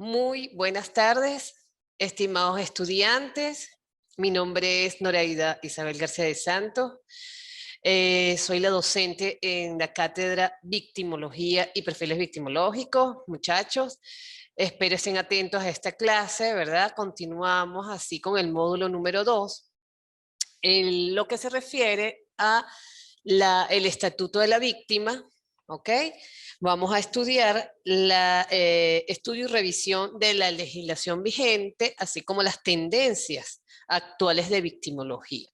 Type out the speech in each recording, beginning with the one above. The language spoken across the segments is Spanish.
Muy buenas tardes, estimados estudiantes. Mi nombre es Noraida Isabel García de Santos. Soy la docente en la cátedra Victimología y Perfiles Victimológicos. Muchachos, espero estén atentos a esta clase, ¿verdad? Continuamos así con el módulo número 2, en lo que se refiere a el Estatuto de la Víctima, ¿ok? Vamos a estudiar estudio y revisión de la legislación vigente, así como las tendencias actuales de victimología.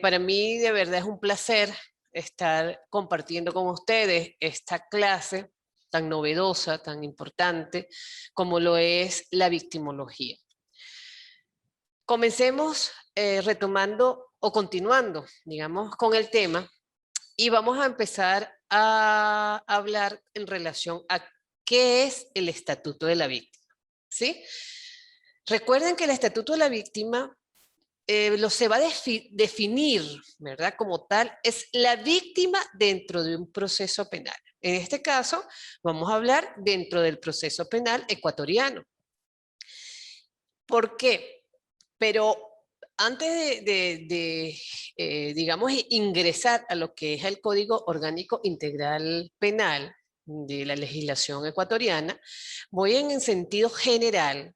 Para mí de verdad es un placer estar compartiendo con ustedes esta clase tan novedosa, tan importante, como lo es la victimología. Comencemos retomando o continuando, digamos, con el tema, y vamos a empezar a hablar en relación a qué es el Estatuto de la Víctima, ¿sí? Recuerden que el Estatuto de la Víctima se va a definir, ¿verdad? Como tal, es la víctima dentro de un proceso penal. En este caso, vamos a hablar dentro del proceso penal ecuatoriano. ¿Por qué? Pero antes digamos, ingresar a lo que es el Código Orgánico Integral Penal de la legislación ecuatoriana, voy en sentido general,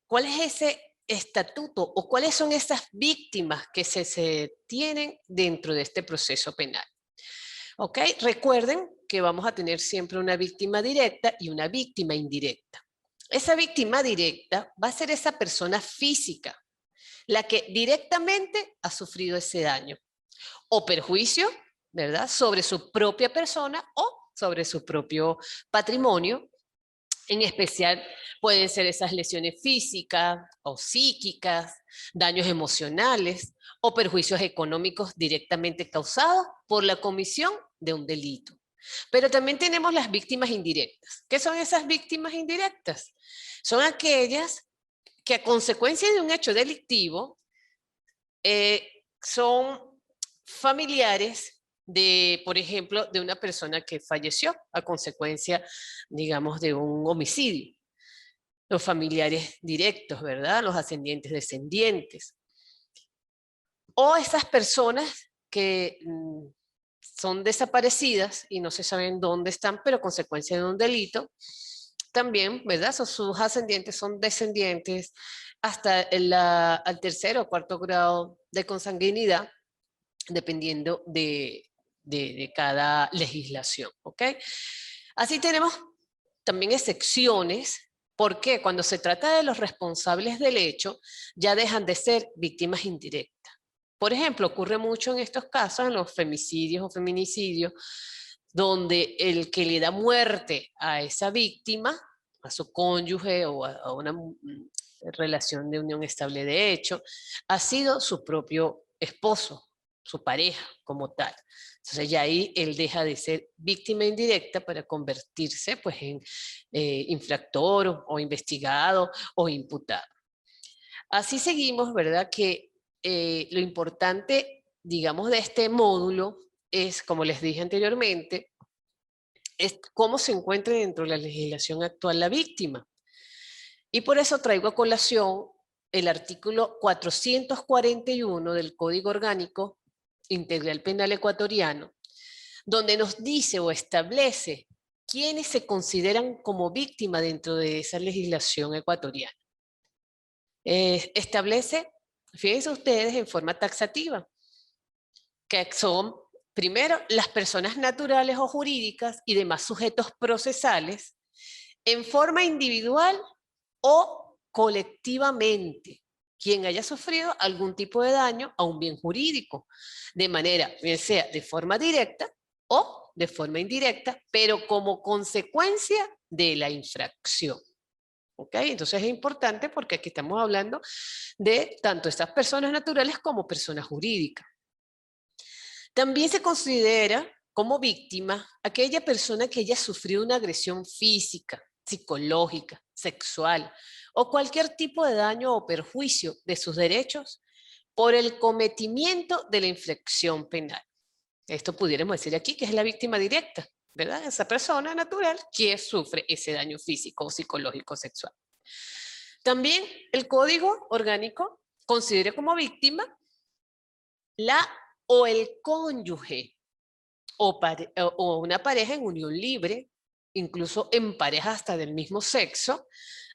¿cuál es ese estatuto o cuáles son esas víctimas que se tienen dentro de este proceso penal? ¿Ok? Recuerden que vamos a tener siempre una víctima directa y una víctima indirecta. Esa víctima directa va a ser esa persona física, la que directamente ha sufrido ese daño o perjuicio, ¿verdad?, sobre su propia persona o sobre su propio patrimonio. En especial pueden ser esas lesiones físicas o psíquicas, daños emocionales o perjuicios económicos directamente causados por la comisión de un delito. Pero también tenemos las víctimas indirectas. ¿Qué son esas víctimas indirectas? Son aquellas que a consecuencia de un hecho delictivo son familiares de, por ejemplo, de una persona que falleció a consecuencia, digamos, de un homicidio. Los familiares directos, ¿verdad? Los ascendientes, descendientes. O esas personas que son desaparecidas y no se saben dónde están, pero a consecuencia de un delito, también, ¿verdad? Sus ascendientes son descendientes hasta al tercer o cuarto grado de consanguinidad, dependiendo de cada legislación, ¿ok? Así tenemos también excepciones, porque cuando se trata de los responsables del hecho, ya dejan de ser víctimas indirectas. Por ejemplo, ocurre mucho en estos casos, en los femicidios o feminicidios, donde el que le da muerte a esa víctima, a su cónyuge o a una relación de unión estable de hecho, ha sido su propio esposo, su pareja como tal. Entonces ya ahí él deja de ser víctima indirecta para convertirse pues en infractor o investigado o imputado. Así seguimos, ¿verdad? Que lo importante, digamos, de este módulo es, como les dije anteriormente, es cómo se encuentra dentro de la legislación actual la víctima. Y por eso traigo a colación el artículo 441 del Código Orgánico Integral Penal Ecuatoriano, donde nos dice o establece quiénes se consideran como víctima dentro de esa legislación ecuatoriana. Establece, fíjense ustedes, en forma taxativa, que son, primero, las personas naturales o jurídicas y demás sujetos procesales, en forma individual o colectivamente, quien haya sufrido algún tipo de daño a un bien jurídico, de manera, bien sea de forma directa o de forma indirecta, pero como consecuencia de la infracción. ¿Ok? Entonces es importante porque aquí estamos hablando de tanto estas personas naturales como personas jurídicas. También se considera como víctima aquella persona que haya sufrido una agresión física, psicológica, sexual o cualquier tipo de daño o perjuicio de sus derechos por el cometimiento de la infracción penal. Esto pudiéramos decir aquí que es la víctima directa, ¿verdad? Esa persona natural que sufre ese daño físico, psicológico, sexual. También el Código Orgánico considera como víctima la o el cónyuge o una pareja en unión libre, incluso en parejas hasta del mismo sexo,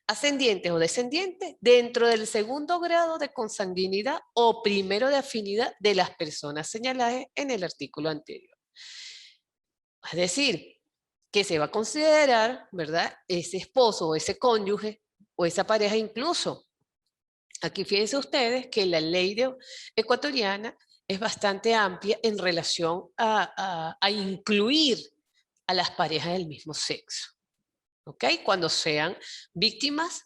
ascendientes o descendientes, dentro del segundo grado de consanguinidad o primero de afinidad de las personas señaladas en el artículo anterior. Es decir, que se va a considerar, ¿verdad?, ese esposo o ese cónyuge o esa pareja incluso. Aquí fíjense ustedes que la ley ecuatoriana es bastante amplia en relación a incluir a las parejas del mismo sexo, ¿ok? Cuando sean víctimas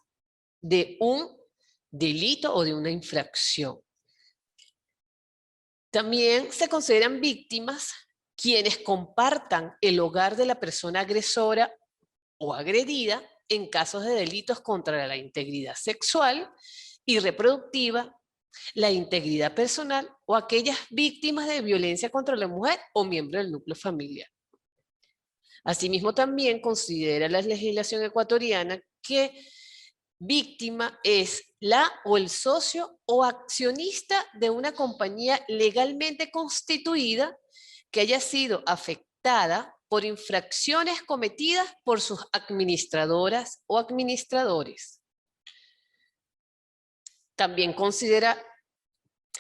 de un delito o de una infracción. También se consideran víctimas quienes compartan el hogar de la persona agresora o agredida en casos de delitos contra la integridad sexual y reproductiva, la integridad personal o aquellas víctimas de violencia contra la mujer o miembro del núcleo familiar. Asimismo, también considera la legislación ecuatoriana que víctima es la o el socio o accionista de una compañía legalmente constituida que haya sido afectada por infracciones cometidas por sus administradoras o administradores. También considera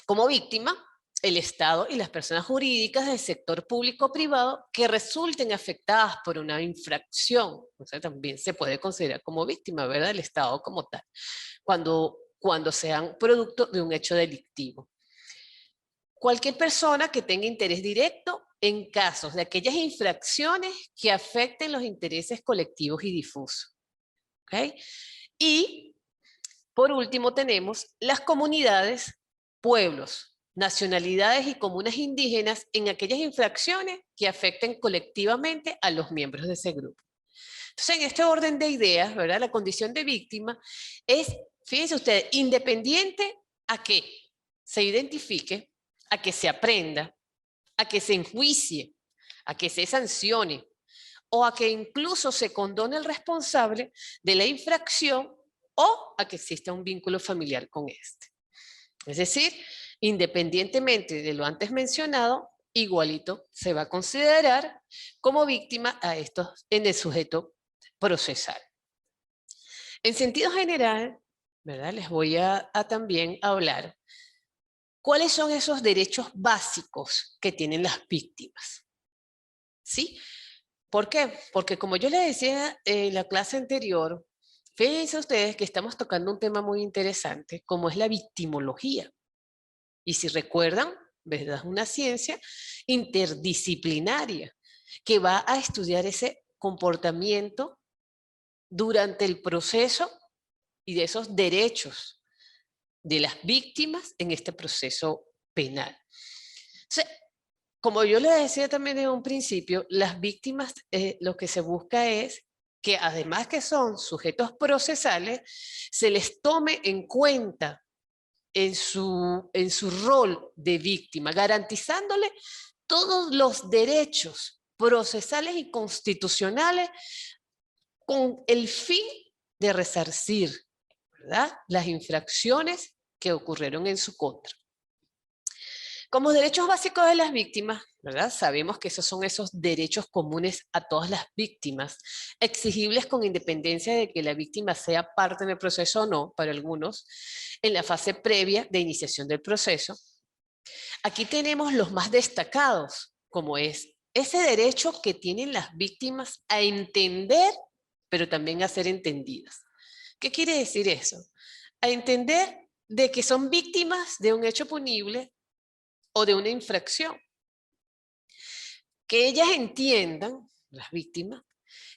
como víctima el Estado y las personas jurídicas del sector público o privado que resulten afectadas por una infracción. O sea, también se puede considerar como víctima, ¿verdad?, el Estado como tal, cuando sean producto de un hecho delictivo. Cualquier persona que tenga interés directo en casos de aquellas infracciones que afecten los intereses colectivos y difusos. ¿Okay? Y, por último, tenemos las comunidades, pueblos, nacionalidades y comunas indígenas en aquellas infracciones que afecten colectivamente a los miembros de ese grupo. Entonces, en este orden de ideas, ¿verdad?, la condición de víctima es, fíjense ustedes, independiente a que se identifique, a que se aprenda, a que se enjuicie, a que se sancione o a que incluso se condone el responsable de la infracción o a que exista un vínculo familiar con este. Es decir, independientemente de lo antes mencionado, igualito se va a considerar como víctima a estos en el sujeto procesal. En sentido general, ¿verdad?, les voy a también hablar cuáles son esos derechos básicos que tienen las víctimas. ¿Sí? ¿Por qué? Porque como yo les decía en la clase anterior, fíjense ustedes que estamos tocando un tema muy interesante, como es la victimología. Y si recuerdan, ¿verdad?, es una ciencia interdisciplinaria que va a estudiar ese comportamiento durante el proceso y de esos derechos de las víctimas en este proceso penal. Entonces, como yo les decía también desde un principio, las víctimas lo que se busca es que además que son sujetos procesales, se les tome en cuenta en su rol de víctima, garantizándole todos los derechos procesales y constitucionales con el fin de resarcir, ¿verdad?, las infracciones que ocurrieron en su contra. Como derechos básicos de las víctimas, ¿verdad?, sabemos que esos son esos derechos comunes a todas las víctimas, exigibles con independencia de que la víctima sea parte del proceso o no, para algunos, en la fase previa de iniciación del proceso. Aquí tenemos los más destacados, como es ese derecho que tienen las víctimas a entender, pero también a ser entendidas. ¿Qué quiere decir eso? A entender de que son víctimas de un hecho punible o de una infracción. Que ellas entiendan, las víctimas,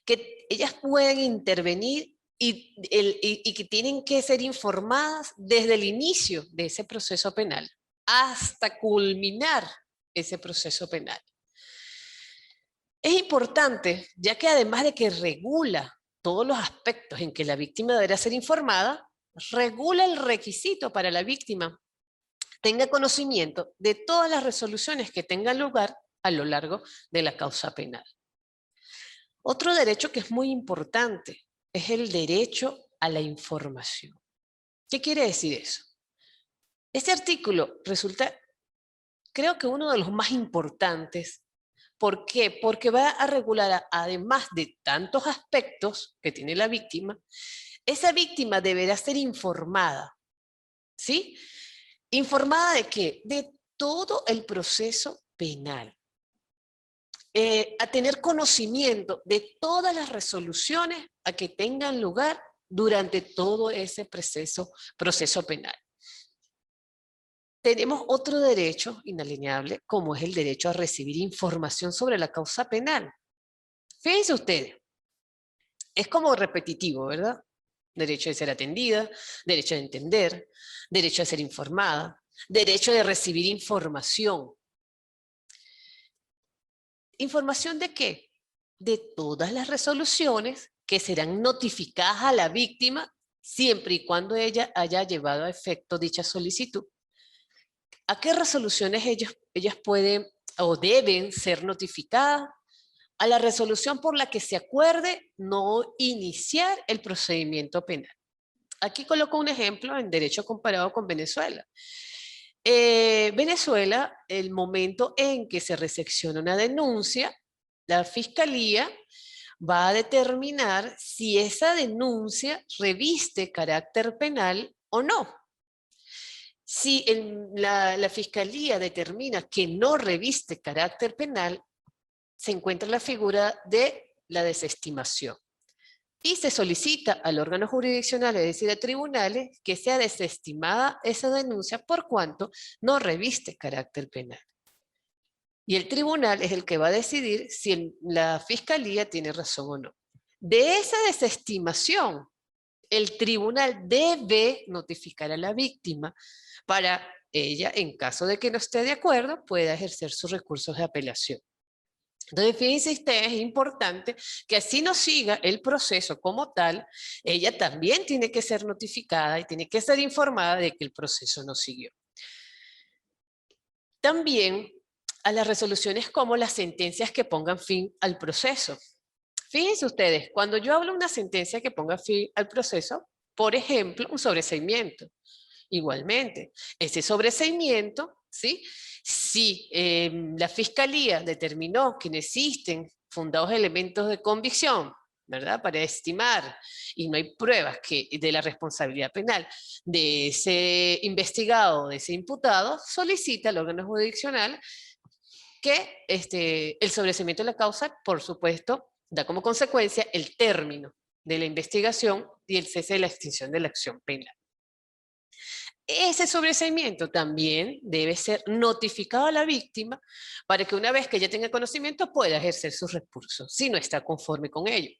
que ellas pueden intervenir y que tienen que ser informadas desde el inicio de ese proceso penal hasta culminar ese proceso penal. Es importante, ya que además de que regula todos los aspectos en que la víctima deberá ser informada, regula el requisito para la víctima tenga conocimiento de todas las resoluciones que tengan lugar a lo largo de la causa penal. Otro derecho que es muy importante es el derecho a la información. ¿Qué quiere decir eso? Este artículo resulta, creo que uno de los más importantes. ¿Por qué? Porque va a regular, además de tantos aspectos que tiene la víctima, esa víctima deberá ser informada, ¿sí? ¿Informada de qué? De todo el proceso penal. A tener conocimiento de todas las resoluciones a que tengan lugar durante todo ese proceso penal. Tenemos otro derecho inalienable, como es el derecho a recibir información sobre la causa penal. Fíjense ustedes, es como repetitivo, ¿verdad? Derecho de ser atendida, derecho de entender, derecho a ser informada, derecho de recibir información. ¿Información de qué? De todas las resoluciones que serán notificadas a la víctima siempre y cuando ella haya llevado a efecto dicha solicitud. ¿A qué resoluciones ellas pueden o deben ser notificadas? A la resolución por la que se acuerde no iniciar el procedimiento penal. Aquí coloco un ejemplo en derecho comparado con Venezuela. Venezuela, el momento en que se recepciona una denuncia, la fiscalía va a determinar si esa denuncia reviste carácter penal o no. Si la fiscalía determina que no reviste carácter penal, se encuentra la figura de la desestimación. Y se solicita al órgano jurisdiccional, es decir, a tribunales, que sea desestimada esa denuncia por cuanto no reviste carácter penal. Y el tribunal es el que va a decidir si la fiscalía tiene razón o no. De esa desestimación, el tribunal debe notificar a la víctima para ella, en caso de que no esté de acuerdo, pueda ejercer sus recursos de apelación. Entonces, fíjense ustedes, es importante que así no siga el proceso como tal, ella también tiene que ser notificada y tiene que ser informada de que el proceso no siguió. También a las resoluciones como las sentencias que pongan fin al proceso. Fíjense ustedes, cuando yo hablo de una sentencia que ponga fin al proceso, por ejemplo, un sobreseimiento. Igualmente, ese sobreseimiento, ¿sí? Si la fiscalía determinó que no existen fundados elementos de convicción, ¿verdad? Para estimar, y no hay pruebas de la responsabilidad penal de ese investigado, de ese imputado, solicita al órgano jurisdiccional que el sobreseimiento de la causa, por supuesto, da como consecuencia el término de la investigación y el cese de la extinción de la acción penal. Ese sobreseimiento también debe ser notificado a la víctima para que una vez que ella tenga conocimiento pueda ejercer sus recursos, si no está conforme con ello.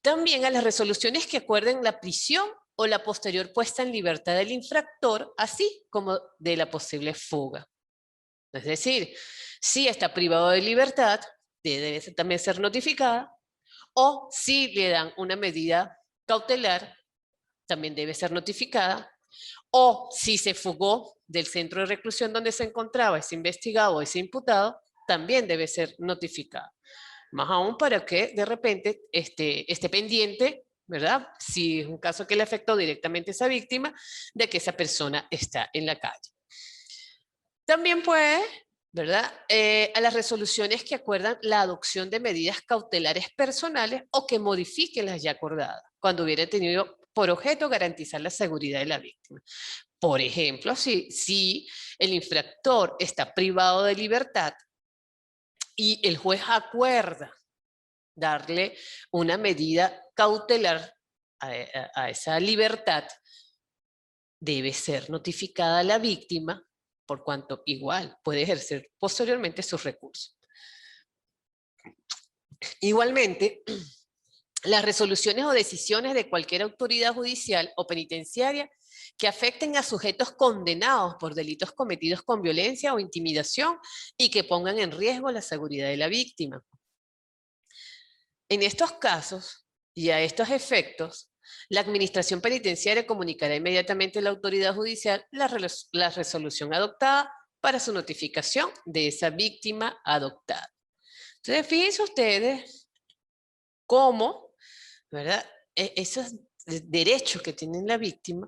También a las resoluciones que acuerden la prisión o la posterior puesta en libertad del infractor, así como de la posible fuga. Es decir, si está privado de libertad, debe también ser notificada, o si le dan una medida cautelar, también debe ser notificada, o si se fugó del centro de reclusión donde se encontraba ese investigado o ese imputado, también debe ser notificado. Más aún para que de repente esté pendiente, ¿verdad? Si es un caso que le afectó directamente a esa víctima, de que esa persona está en la calle. También puede, ¿verdad? A las resoluciones que acuerdan la adopción de medidas cautelares personales o que modifiquen las ya acordadas, cuando hubiera tenido por objeto garantizar la seguridad de la víctima. Por ejemplo, si el infractor está privado de libertad y el juez acuerda darle una medida cautelar a esa libertad, debe ser notificada a la víctima, por cuanto igual puede ejercer posteriormente sus recursos. Igualmente, las resoluciones o decisiones de cualquier autoridad judicial o penitenciaria que afecten a sujetos condenados por delitos cometidos con violencia o intimidación y que pongan en riesgo la seguridad de la víctima. En estos casos y a estos efectos, la administración penitenciaria comunicará inmediatamente a la autoridad judicial la resolución adoptada para su notificación de esa víctima adoptada. Entonces, fíjense ustedes cómo, ¿verdad? Esos derechos que tiene la víctima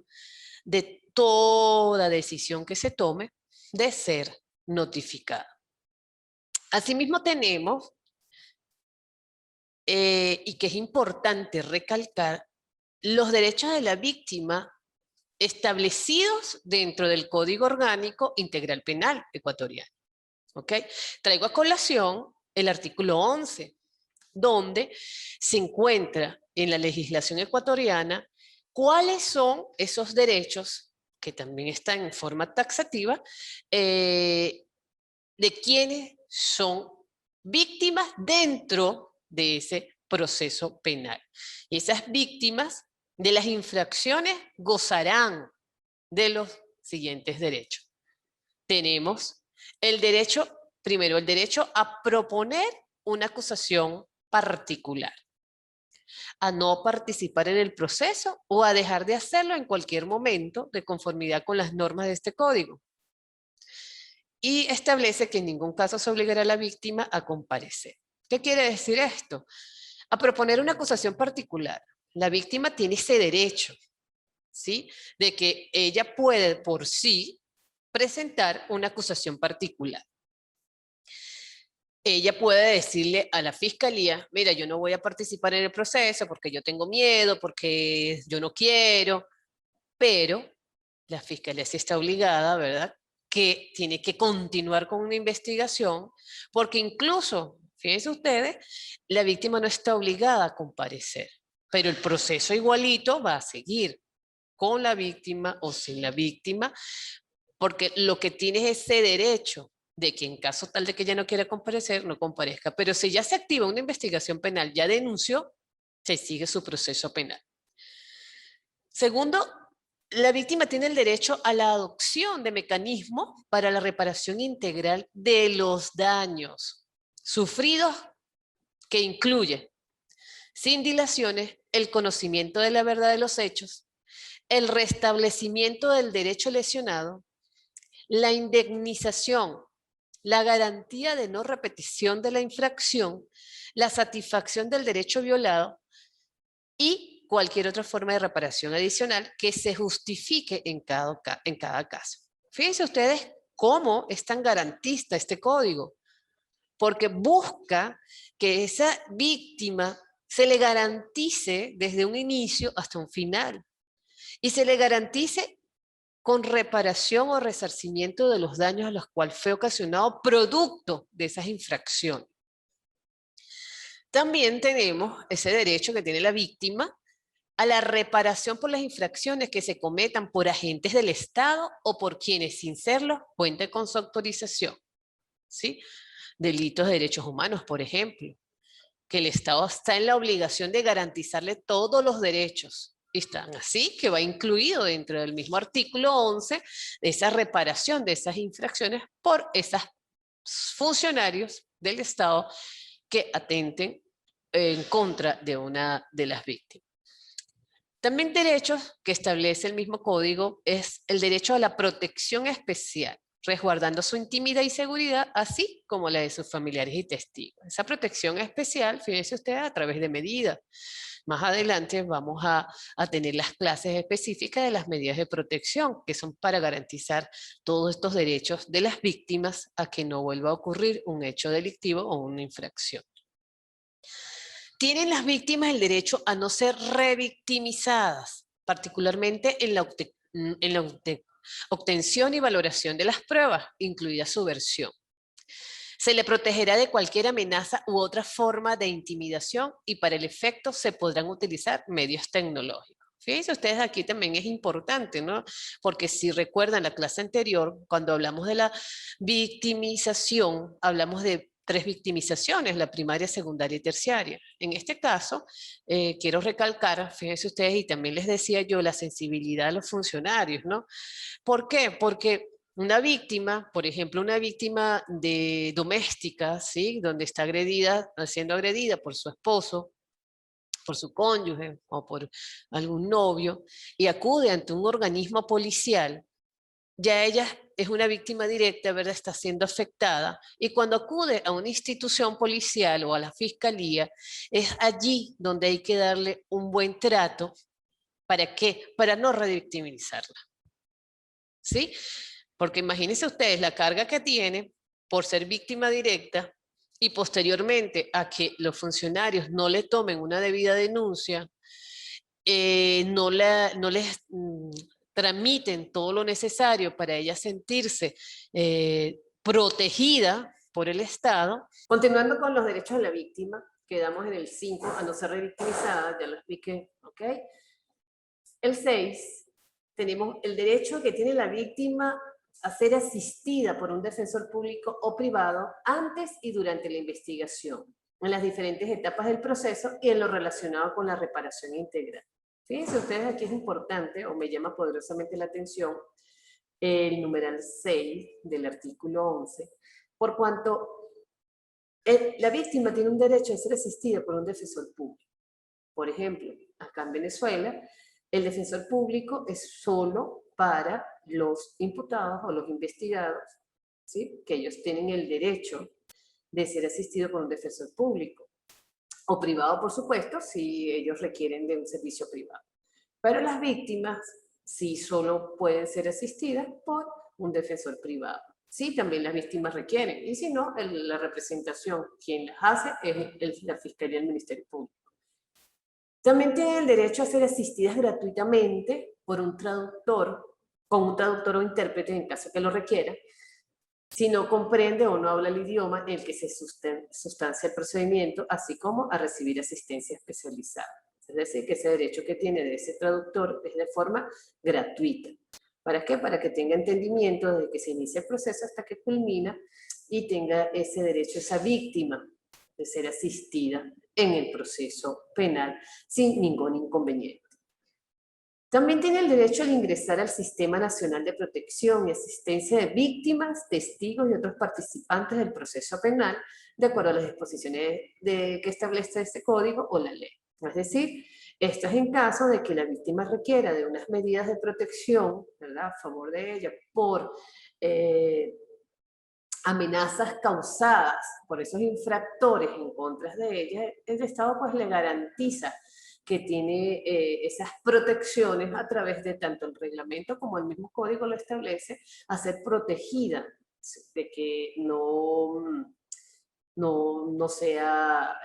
de toda decisión que se tome de ser notificada. Asimismo tenemos, y que es importante recalcar, los derechos de la víctima establecidos dentro del Código Orgánico Integral Penal ecuatoriano. ¿Ok? Traigo a colación el artículo 11, donde se encuentra en la legislación ecuatoriana cuáles son esos derechos, que también están en forma taxativa, de quienes son víctimas dentro de ese proceso penal. Y esas víctimas de las infracciones gozarán de los siguientes derechos. Tenemos el derecho, primero, el derecho a proponer una acusación particular, a no participar en el proceso o a dejar de hacerlo en cualquier momento de conformidad con las normas de este código. Y establece que en ningún caso se obligará a la víctima a comparecer. ¿Qué quiere decir esto? A proponer una acusación particular. La víctima tiene ese derecho, ¿sí? De que ella puede por sí presentar una acusación particular. Ella puede decirle a la fiscalía, mira, yo no voy a participar en el proceso porque yo tengo miedo, porque yo no quiero, pero la fiscalía sí está obligada, ¿verdad?, que tiene que continuar con una investigación, porque incluso, fíjense ustedes, la víctima no está obligada a comparecer, pero el proceso igualito va a seguir con la víctima o sin la víctima, porque lo que tiene es ese derecho de que en caso tal de que ella no quiera comparecer, no comparezca. Pero si ya se activa una investigación penal, ya denunció, se sigue su proceso penal. Segundo, la víctima tiene el derecho a la adopción de mecanismos para la reparación integral de los daños sufridos, que incluye, sin dilaciones, el conocimiento de la verdad de los hechos, el restablecimiento del derecho lesionado, la indemnización, la garantía de no repetición de la infracción, la satisfacción del derecho violado y cualquier otra forma de reparación adicional que se justifique en cada caso. Fíjense ustedes cómo es tan garantista este código, porque busca que esa víctima se le garantice desde un inicio hasta un final y se le garantice con reparación o resarcimiento de los daños a los cuales fue ocasionado producto de esas infracciones. También tenemos ese derecho que tiene la víctima a la reparación por las infracciones que se cometan por agentes del Estado o por quienes, sin serlo, cuenten con su autorización. ¿Sí? Delitos de derechos humanos, por ejemplo, que el Estado está en la obligación de garantizarle todos los derechos. Y están así, que va incluido dentro del mismo artículo 11 de esa reparación de esas infracciones por esos funcionarios del Estado que atenten en contra de una de las víctimas. También derechos que establece el mismo código es el derecho a la protección especial, resguardando su intimidad y seguridad, así como la de sus familiares y testigos. Esa protección especial, fíjense ustedes, a través de medidas. Más adelante vamos a tener las clases específicas de las medidas de protección, que son para garantizar todos estos derechos de las víctimas a que no vuelva a ocurrir un hecho delictivo o una infracción. Tienen las víctimas el derecho a no ser revictimizadas, particularmente en la obtención y valoración de las pruebas, incluida su versión. Se le protegerá de cualquier amenaza u otra forma de intimidación y para el efecto se podrán utilizar medios tecnológicos. Fíjense ustedes, aquí también es importante, ¿no? Porque si recuerdan la clase anterior, cuando hablamos de la victimización, hablamos de 3 victimizaciones, la primaria, secundaria y terciaria. En este caso, quiero recalcar, fíjense ustedes, y también les decía yo, la sensibilidad de los funcionarios, ¿no? ¿Por qué? Porque una víctima, por ejemplo, una víctima de doméstica, ¿sí? Donde está agredida, siendo agredida por su esposo, por su cónyuge o por algún novio, y acude ante un organismo policial, ya ella es una víctima directa, ¿verdad? Está siendo afectada. Y cuando acude a una institución policial o a la fiscalía, es allí donde hay que darle un buen trato. ¿Para qué? Para no revictimizarla. ¿Sí? Porque imagínense ustedes la carga que tiene por ser víctima directa y posteriormente a que los funcionarios no le tomen una debida denuncia, no les tramiten todo lo necesario para ella sentirse protegida por el Estado. Continuando con los derechos de la víctima, quedamos en el 5, a no ser revictimizada, ya lo expliqué, ¿ok? El 6, tenemos el derecho que tiene la víctima a ser asistida por un defensor público o privado antes y durante la investigación, en las diferentes etapas del proceso y en lo relacionado con la reparación integral. Fíjense ustedes, aquí es importante, o me llama poderosamente la atención, el numeral 6 del artículo 11, por cuanto la víctima tiene un derecho a ser asistida por un defensor público. Por ejemplo, acá en Venezuela, el defensor público es solo para los imputados o los investigados, ¿sí? Que ellos tienen el derecho de ser asistidos por un defensor público. O privado, por supuesto, si ellos requieren de un servicio privado. Pero las víctimas sí solo pueden ser asistidas por un defensor privado. Sí, también las víctimas requieren. Y si no, la representación, quien las hace es la Fiscalía del Ministerio Público. También tienen el derecho a ser asistidas gratuitamente por un traductor, con un traductor o intérprete en caso que lo requiera, si no comprende o no habla el idioma en el que se sustancia el procedimiento, así como a recibir asistencia especializada. Es decir, que ese derecho que tiene de ese traductor es de forma gratuita. ¿Para qué? Para que tenga entendimiento desde que se inicia el proceso hasta que culmina y tenga ese derecho, esa víctima, de ser asistida en el proceso penal sin ningún inconveniente. También tiene el derecho al ingresar al Sistema Nacional de Protección y Asistencia de Víctimas, Testigos y otros participantes del proceso penal, de acuerdo a las disposiciones que establece este código o la ley. Es decir, esto es en caso de que la víctima requiera de unas medidas de protección, ¿verdad?, a favor de ella por amenazas causadas por esos infractores en contra de ella. El Estado pues le garantiza que tiene esas protecciones a través de tanto el reglamento como el mismo código lo establece, a ser protegida de que no sea,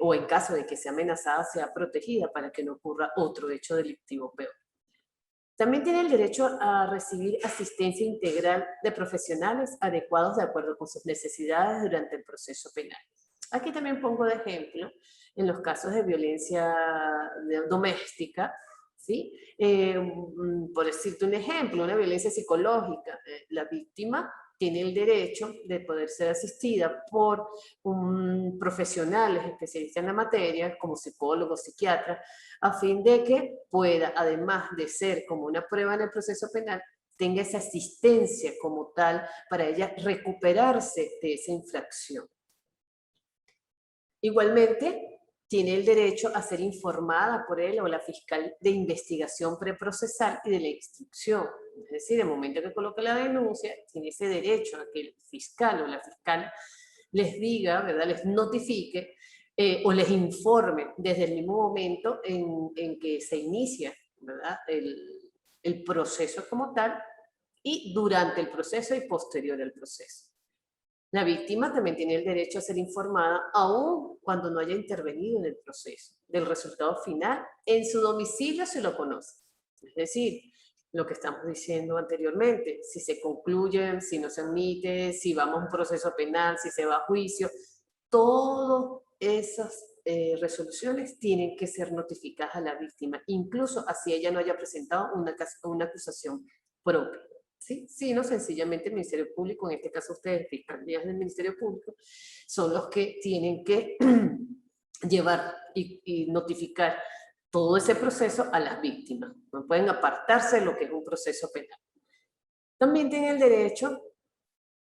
o en caso de que sea amenazada, sea protegida para que no ocurra otro hecho delictivo peor. También tiene el derecho a recibir asistencia integral de profesionales adecuados de acuerdo con sus necesidades durante el proceso penal. Aquí también pongo de ejemplo, en los casos de violencia doméstica, ¿sí? Por decirte un ejemplo, una violencia psicológica, la víctima tiene el derecho de poder ser asistida por profesionales especialistas en la materia, como psicólogos, psiquiatras, a fin de que pueda, además de ser como una prueba en el proceso penal, tenga esa asistencia como tal para ella recuperarse de esa infracción. Igualmente, tiene el derecho a ser informada por él o la fiscal de investigación preprocesal y de la instrucción. Es decir, en el momento que coloca la denuncia, tiene ese derecho a que el fiscal o la fiscal les diga, ¿verdad?, les notifique o les informe desde el mismo momento en que se inicia, ¿verdad?, el proceso como tal, y durante el proceso y posterior al proceso. La víctima también tiene el derecho a ser informada aún cuando no haya intervenido en el proceso, del resultado final en su domicilio si lo conoce. Es decir, lo que estamos diciendo anteriormente, si se concluye, si no se admite, si vamos a un proceso penal, si se va a juicio, todas esas resoluciones tienen que ser notificadas a la víctima, incluso así ella no haya presentado una acusación propia. ¿Sí? Sino sencillamente el Ministerio Público, en este caso ustedes, fiscalías del Ministerio Público, son los que tienen que llevar y notificar todo ese proceso a las víctimas. No pueden apartarse de lo que es un proceso penal. También tienen el derecho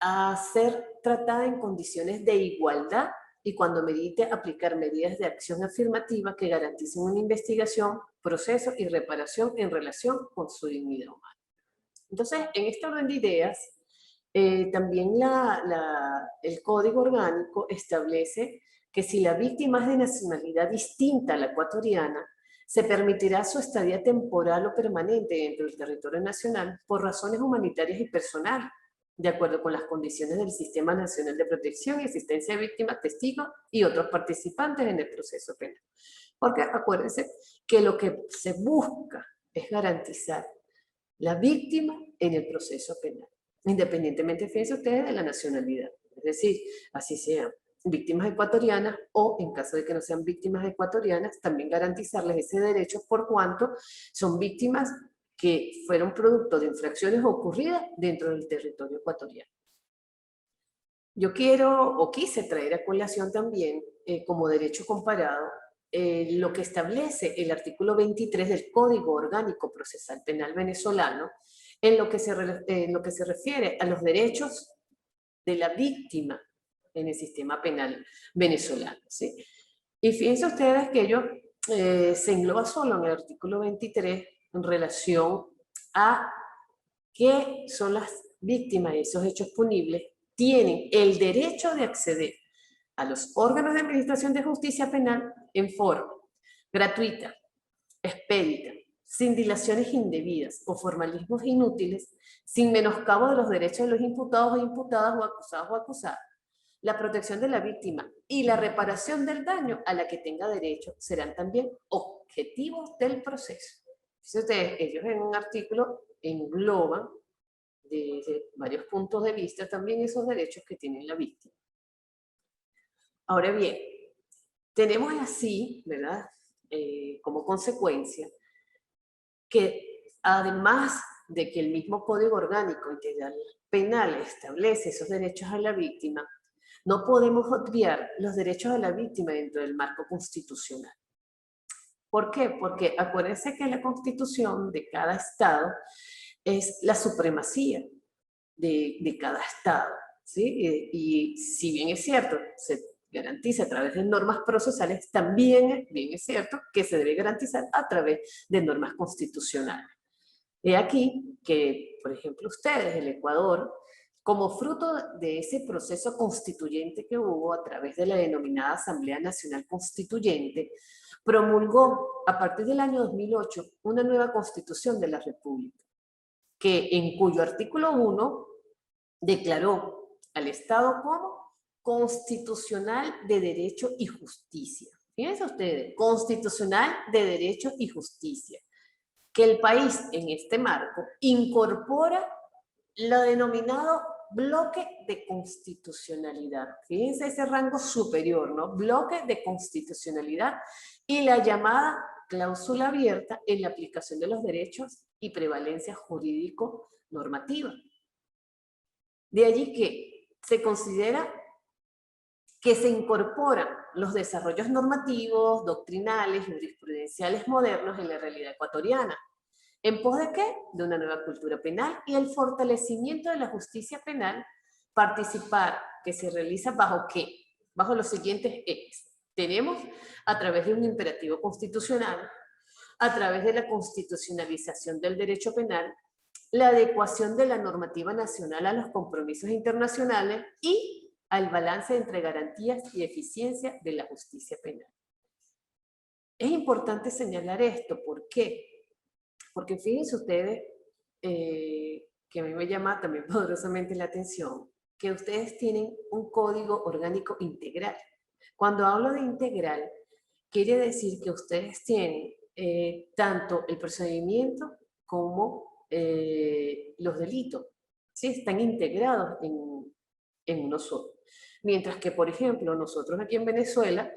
a ser tratada en condiciones de igualdad y cuando medite aplicar medidas de acción afirmativa que garanticen una investigación, proceso y reparación en relación con su dignidad humana. Entonces, en este orden de ideas, también el Código Orgánico establece que si la víctima es de nacionalidad distinta a la ecuatoriana, se permitirá su estadía temporal o permanente dentro del territorio nacional por razones humanitarias y personales, de acuerdo con las condiciones del Sistema Nacional de Protección y Asistencia de Víctimas, Testigos y otros participantes en el proceso penal. Porque acuérdense que lo que se busca es garantizar la víctima en el proceso penal, independientemente, fíjense ustedes, de la nacionalidad. Es decir, así sean víctimas ecuatorianas o, en caso de que no sean víctimas ecuatorianas, también garantizarles ese derecho por cuanto son víctimas que fueron producto de infracciones ocurridas dentro del territorio ecuatoriano. Yo quiero o quise traer a colación también, como derecho comparado, lo que establece el artículo 23 del Código Orgánico Procesal Penal venezolano en lo que se refiere a los derechos de la víctima en el sistema penal venezolano, ¿sí? Y fíjense ustedes que ello se engloba solo en el artículo 23 en relación a qué son las víctimas de esos hechos punibles, tienen el derecho de acceder a los órganos de administración de justicia penal en forma gratuita, expedita, sin dilaciones indebidas o formalismos inútiles, sin menoscabo de los derechos de los imputados o imputadas o acusados o acusadas, la protección de la víctima y la reparación del daño a la que tenga derecho serán también objetivos del proceso. Fíjense ustedes, ellos en un artículo engloban desde varios puntos de vista también esos derechos que tiene la víctima. Ahora bien, tenemos así, ¿verdad? Como consecuencia, que además de que el mismo Código Orgánico Integral Penal establece esos derechos a la víctima, no podemos obviar los derechos de la víctima dentro del marco constitucional. ¿Por qué? Porque acuérdense que la constitución de cada estado es la supremacía de cada estado, ¿sí? Y si bien es cierto, se garantiza a través de normas procesales, también bien es cierto que se debe garantizar a través de normas constitucionales. He aquí que, por ejemplo, ustedes, el Ecuador, como fruto de ese proceso constituyente que hubo a través de la denominada Asamblea Nacional Constituyente, promulgó a partir del año 2008 una nueva Constitución de la República, en cuyo artículo 1 declaró al Estado como constitucional de derecho y justicia. Fíjense ustedes, constitucional de derecho y justicia. Que el país en este marco incorpora lo denominado bloque de constitucionalidad. Fíjense ese rango superior, ¿no? Bloque de constitucionalidad y la llamada cláusula abierta en la aplicación de los derechos y prevalencia jurídico-normativa. De allí que se considera que se incorporan los desarrollos normativos, doctrinales, jurisprudenciales modernos en la realidad ecuatoriana. ¿En pos de qué? De una nueva cultura penal y el fortalecimiento de la justicia penal, participar que se realiza bajo qué? Bajo los siguientes ejes. Tenemos a través de un imperativo constitucional, a través de la constitucionalización del derecho penal, la adecuación de la normativa nacional a los compromisos internacionales y al balance entre garantías y eficiencia de la justicia penal. Es importante señalar esto, ¿por qué? Porque fíjense ustedes, que a mí me llama también poderosamente la atención, que ustedes tienen un código orgánico integral. Cuando hablo de integral, quiere decir que ustedes tienen tanto el procedimiento como los delitos, ¿sí? Están integrados en uno solo. Mientras que, por ejemplo, nosotros aquí en Venezuela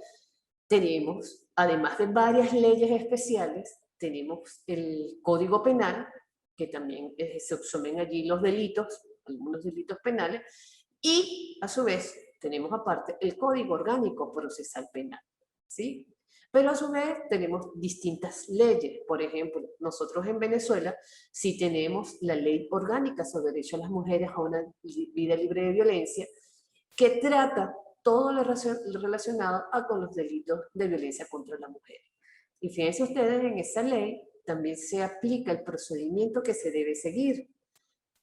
tenemos, además de varias leyes especiales, tenemos el Código Penal, que también se subsumen allí los delitos, algunos delitos penales, y a su vez tenemos aparte el Código Orgánico Procesal Penal, ¿sí? Pero a su vez tenemos distintas leyes. Por ejemplo, nosotros en Venezuela sí tenemos la Ley Orgánica sobre el Derecho a las Mujeres a una vida libre de violencia, que trata todo lo relacionado con los delitos de violencia contra la mujer. Y fíjense ustedes, en esa ley también se aplica el procedimiento que se debe seguir.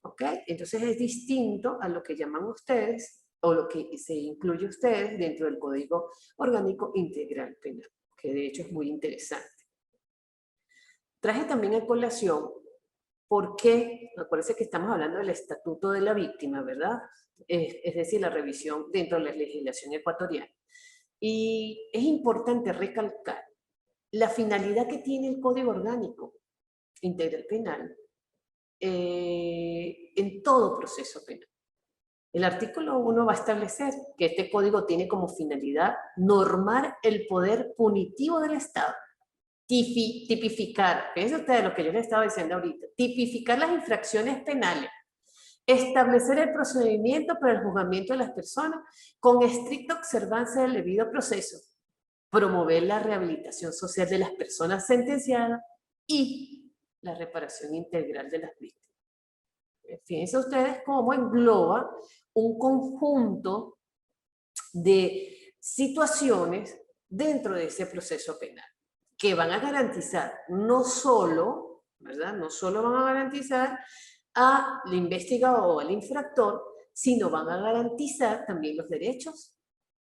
¿ok? Entonces es distinto a lo que llaman ustedes, o lo que se incluye ustedes dentro del Código Orgánico Integral Penal, que de hecho es muy interesante. Traje también a colación por qué, acuérdense que estamos hablando del Estatuto de la Víctima, ¿verdad? Es decir, la revisión dentro de la legislación ecuatoriana. Y es importante recalcar la finalidad que tiene el Código Orgánico Integral Penal en todo proceso penal. El artículo 1 va a establecer que este código tiene como finalidad normar el poder punitivo del Estado, tipificar, fíjense ustedes lo que yo les estaba diciendo ahorita, tipificar las infracciones penales, establecer el procedimiento para el juzgamiento de las personas con estricta observancia del debido proceso, promover la rehabilitación social de las personas sentenciadas y la reparación integral de las víctimas. Fíjense ustedes cómo engloba un conjunto de situaciones dentro de ese proceso penal que van a garantizar no solo, ¿verdad? No solo van a garantizar al investigado o al infractor, sino van a garantizar también los derechos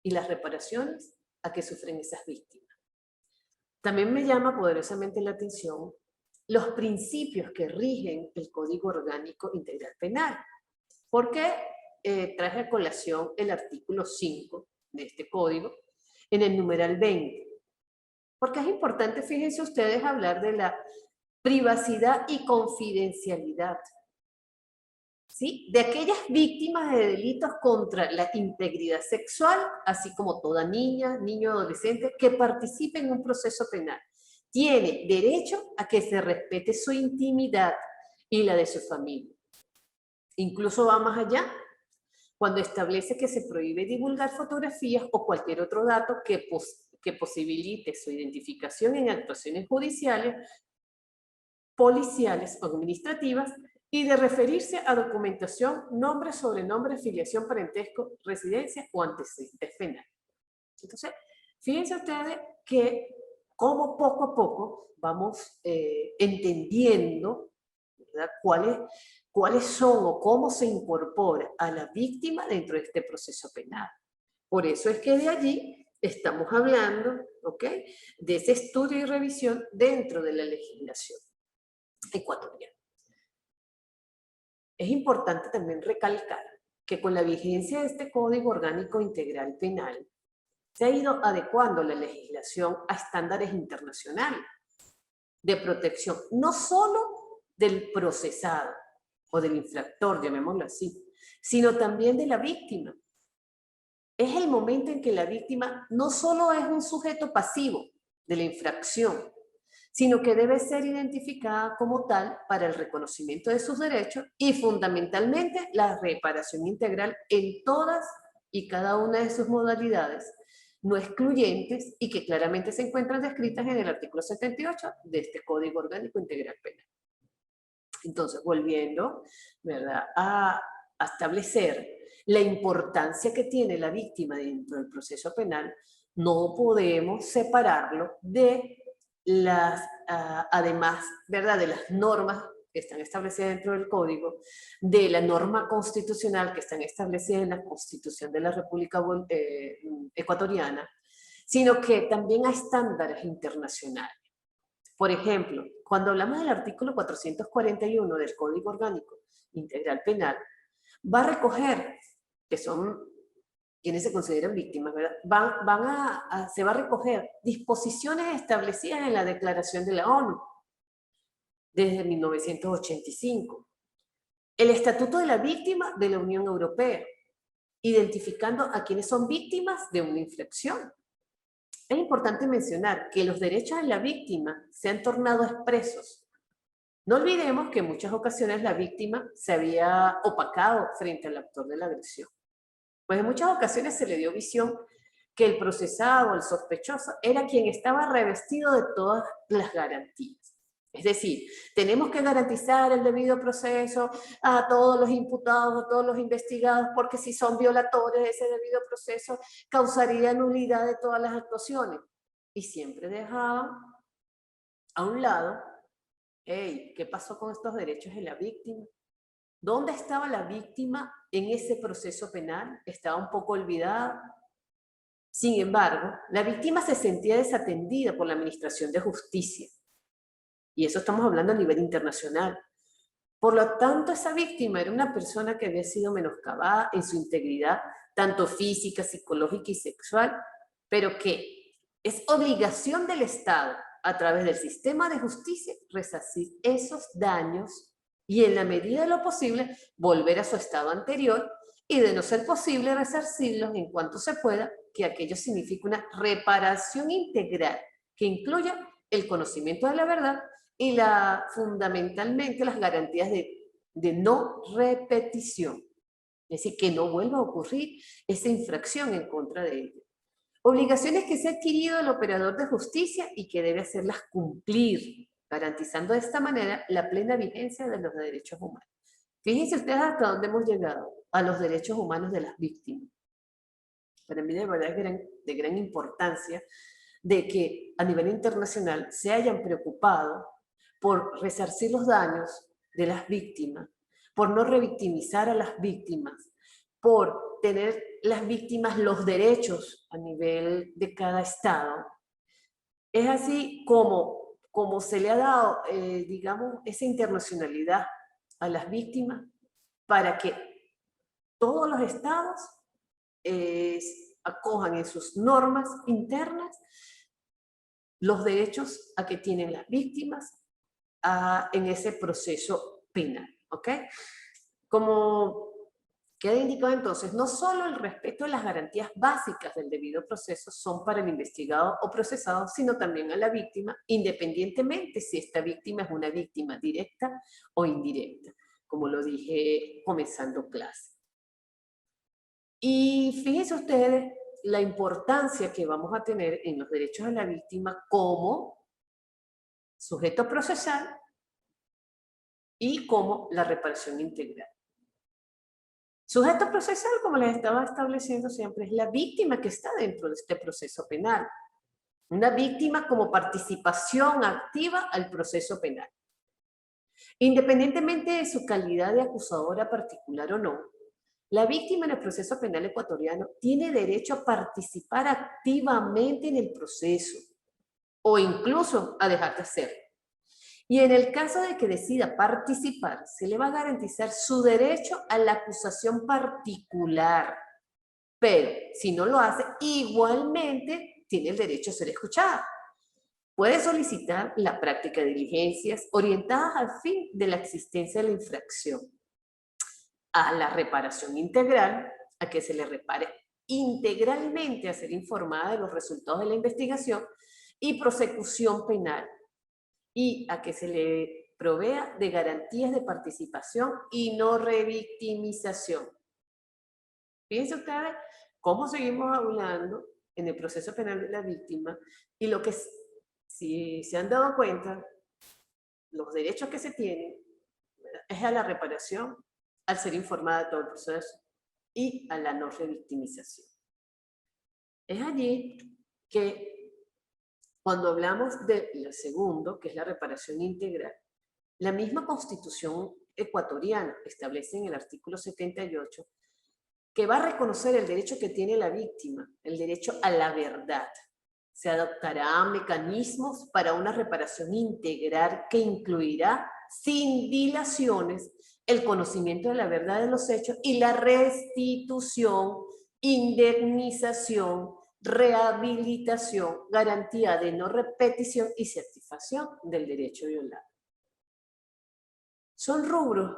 y las reparaciones a que sufren esas víctimas. También me llama poderosamente la atención los principios que rigen el Código Orgánico Integral Penal. ¿Por qué traje a colación el artículo 5 de este código en el numeral 20? Porque es importante, fíjense ustedes, hablar de la privacidad y confidencialidad, ¿sí? De aquellas víctimas de delitos contra la integridad sexual, así como toda niña, niño, adolescente que participe en un proceso penal. Tiene derecho a que se respete su intimidad y la de su familia. Incluso va más allá, cuando establece que se prohíbe divulgar fotografías o cualquier otro dato que posibilite su identificación en actuaciones judiciales, policiales o administrativas, y de referirse a documentación, nombre, sobrenombre, filiación, parentesco, residencia o antecedentes penales. Entonces, fíjense ustedes que como poco a poco vamos entendiendo, ¿verdad?, cuáles son o cómo se incorpora a la víctima dentro de este proceso penal. Por eso es que de allí estamos hablando, ¿ok?, de ese estudio y revisión dentro de la legislación ecuatoriana. Es importante también recalcar que con la vigencia de este Código Orgánico Integral Penal, se ha ido adecuando la legislación a estándares internacionales de protección, no solo del procesado o del infractor, llamémoslo así, sino también de la víctima. Es el momento en que la víctima no solo es un sujeto pasivo de la infracción, sino que debe ser identificada como tal para el reconocimiento de sus derechos y fundamentalmente la reparación integral en todas y cada una de sus modalidades, no excluyentes y que claramente se encuentran descritas en el artículo 78 de este Código Orgánico Integral Penal. Entonces, volviendo, ¿verdad?, a establecer la importancia que tiene la víctima dentro del proceso penal, no podemos separarlo de las, además, ¿verdad?, de las normas que están establecidas dentro del Código, de la norma constitucional que están establecidas en la Constitución de la República Ecuatoriana, sino que también a estándares internacionales. Por ejemplo, cuando hablamos del artículo 441 del Código Orgánico Integral Penal, va a recoger, que son quienes se consideran víctimas, ¿verdad?, se va a recoger disposiciones establecidas en la Declaración de la ONU desde 1985. El Estatuto de la Víctima de la Unión Europea, identificando a quienes son víctimas de una infracción. Es importante mencionar que los derechos de la víctima se han tornado expresos. No olvidemos que en muchas ocasiones la víctima se había opacado frente al autor de la agresión. Pues en muchas ocasiones se le dio visión que el procesado, el sospechoso, era quien estaba revestido de todas las garantías. Es decir, tenemos que garantizar el debido proceso a todos los imputados, a todos los investigados, porque si son violadores de ese debido proceso, causaría nulidad de todas las actuaciones. Y siempre dejaban a un lado, hey, ¿qué pasó con estos derechos de la víctima? ¿Dónde estaba la víctima en ese proceso penal? Estaba un poco olvidada. Sin embargo, la víctima se sentía desatendida por la Administración de Justicia. Y eso estamos hablando a nivel internacional. Por lo tanto, esa víctima era una persona que había sido menoscabada en su integridad, tanto física, psicológica y sexual, pero que es obligación del Estado, a través del sistema de justicia, resarcir esos daños y, en la medida de lo posible, volver a su estado anterior, y, de no ser posible, resarcirlos en cuanto se pueda, que aquello significa una reparación integral que incluya el conocimiento de la verdad y fundamentalmente las garantías de no repetición. Es decir, que no vuelva a ocurrir esa infracción en contra de ella. Obligaciones que se ha adquirido el operador de justicia y que debe hacerlas cumplir, garantizando de esta manera la plena vigencia de los derechos humanos. Fíjense ustedes hasta dónde hemos llegado, a los derechos humanos de las víctimas. Para mí de verdad es de gran importancia de que a nivel internacional se hayan preocupado por resarcir los daños de las víctimas, por no revictimizar a las víctimas, por tener las víctimas los derechos a nivel de cada estado. Es así como se le ha dado, digamos, esa internacionalidad a las víctimas para que todos los estados acojan en sus normas internas los derechos a que tienen las víctimas en ese proceso penal, ¿ok? Como queda indicado entonces, no solo el respeto a las garantías básicas del debido proceso son para el investigado o procesado, sino también a la víctima, independientemente si esta víctima es una víctima directa o indirecta, como lo dije comenzando clase. Y fíjense ustedes la importancia que vamos a tener en los derechos de la víctima como sujeto procesal y como la reparación integral. Sujeto procesal, como les estaba estableciendo siempre, es la víctima que está dentro de este proceso penal. Una víctima como participación activa al proceso penal. Independientemente de su calidad de acusadora particular o no, la víctima en el proceso penal ecuatoriano tiene derecho a participar activamente en el proceso o incluso a dejar de hacerlo. Y en el caso de que decida participar, se le va a garantizar su derecho a la acusación particular. Pero si no lo hace, igualmente tiene el derecho a ser escuchada. Puede solicitar la práctica de diligencias orientadas al fin de la existencia de la infracción, a la reparación integral, a que se le repare integralmente, a ser informada de los resultados de la investigación, y prosecución penal, y a que se le provea de garantías de participación y no revictimización. Fíjense ustedes cómo seguimos hablando en el proceso penal de la víctima, y lo que, si se han dado cuenta, los derechos que se tienen es a la reparación, al ser informada de todo el proceso, y a la no revictimización. Es allí que cuando hablamos de lo segundo, que es la reparación integral, la misma Constitución ecuatoriana establece en el artículo 78 que va a reconocer el derecho que tiene la víctima, el derecho a la verdad. Se adoptarán mecanismos para una reparación integral que incluirá, sin dilaciones, el conocimiento de la verdad de los hechos y la restitución, indemnización, rehabilitación, garantía de no repetición y satisfacción del derecho violado. Son rubros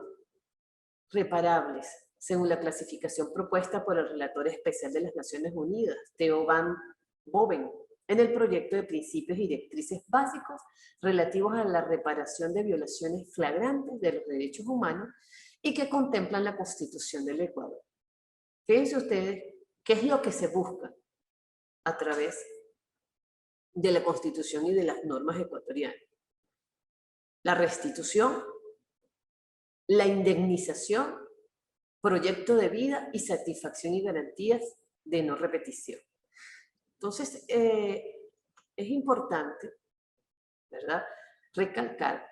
reparables, según la clasificación propuesta por el relator especial de las Naciones Unidas, Theo van Boven, en el proyecto de principios y directrices básicos relativos a la reparación de violaciones flagrantes de los derechos humanos y que contemplan la Constitución del Ecuador. Fíjense ustedes qué es lo que se busca a través de la Constitución y de las normas ecuatorianas. La restitución, la indemnización, proyecto de vida y satisfacción y garantías de no repetición. Entonces, es importante, ¿verdad?, recalcar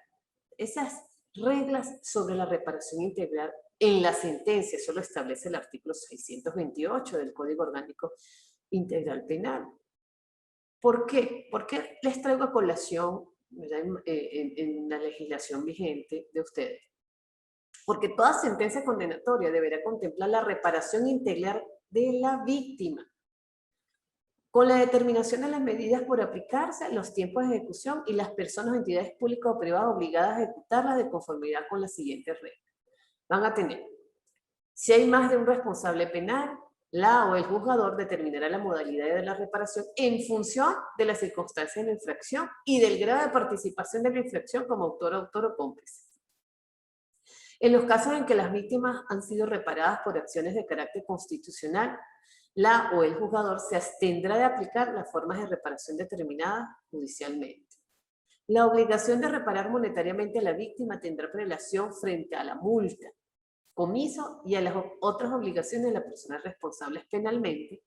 esas reglas sobre la reparación integral en la sentencia, eso lo establece el artículo 628 del Código Orgánico Integral Penal. ¿Por qué? ¿Por qué les traigo a colación en la legislación vigente de ustedes? Porque toda sentencia condenatoria deberá contemplar la reparación integral de la víctima, con la determinación de las medidas por aplicarse, los tiempos de ejecución y las personas o entidades públicas o privadas obligadas a ejecutarlas de conformidad con las siguientes reglas. Van a tener, si hay más de un responsable penal, la o el juzgador determinará la modalidad de la reparación en función de las circunstancias de la infracción y del grado de participación de la infracción como autor o cómplice. En los casos en que las víctimas han sido reparadas por acciones de carácter constitucional, la o el juzgador se abstendrá de aplicar las formas de reparación determinadas judicialmente. La obligación de reparar monetariamente a la víctima tendrá prelación frente a la multa, comiso y a las otras obligaciones de las personas responsables penalmente,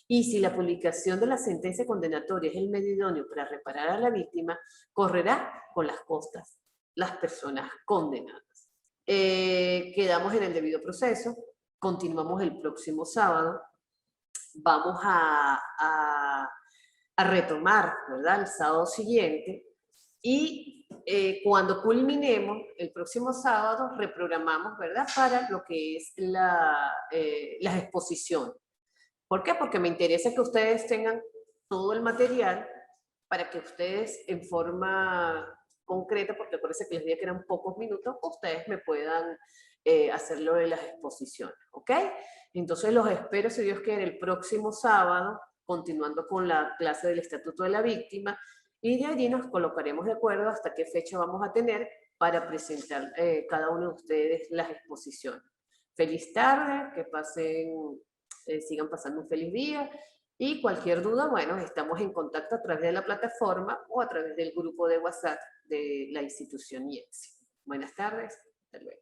y si la publicación de la sentencia condenatoria es el medio idóneo para reparar a la víctima, correrá con las costas las personas condenadas. Quedamos en el debido proceso, continuamos el próximo sábado, vamos a retomar, ¿verdad?, el sábado siguiente, y cuando culminemos el próximo sábado, reprogramamos, ¿verdad?, para lo que es las exposiciones. ¿Por qué? Porque me interesa que ustedes tengan todo el material para que ustedes en forma concreta, porque parece que les dije que eran pocos minutos, ustedes me puedan hacerlo de las exposiciones, ¿ok? Entonces los espero, si Dios quiere, el próximo sábado, continuando con la clase del Estatuto de la Víctima, y de allí nos colocaremos de acuerdo hasta qué fecha vamos a tener para presentar cada uno de ustedes las exposiciones. Feliz tarde, que pasen, sigan pasando un feliz día, y cualquier duda, bueno, estamos en contacto a través de la plataforma o a través del grupo de WhatsApp de la institución IEPSI. Buenas tardes, hasta luego.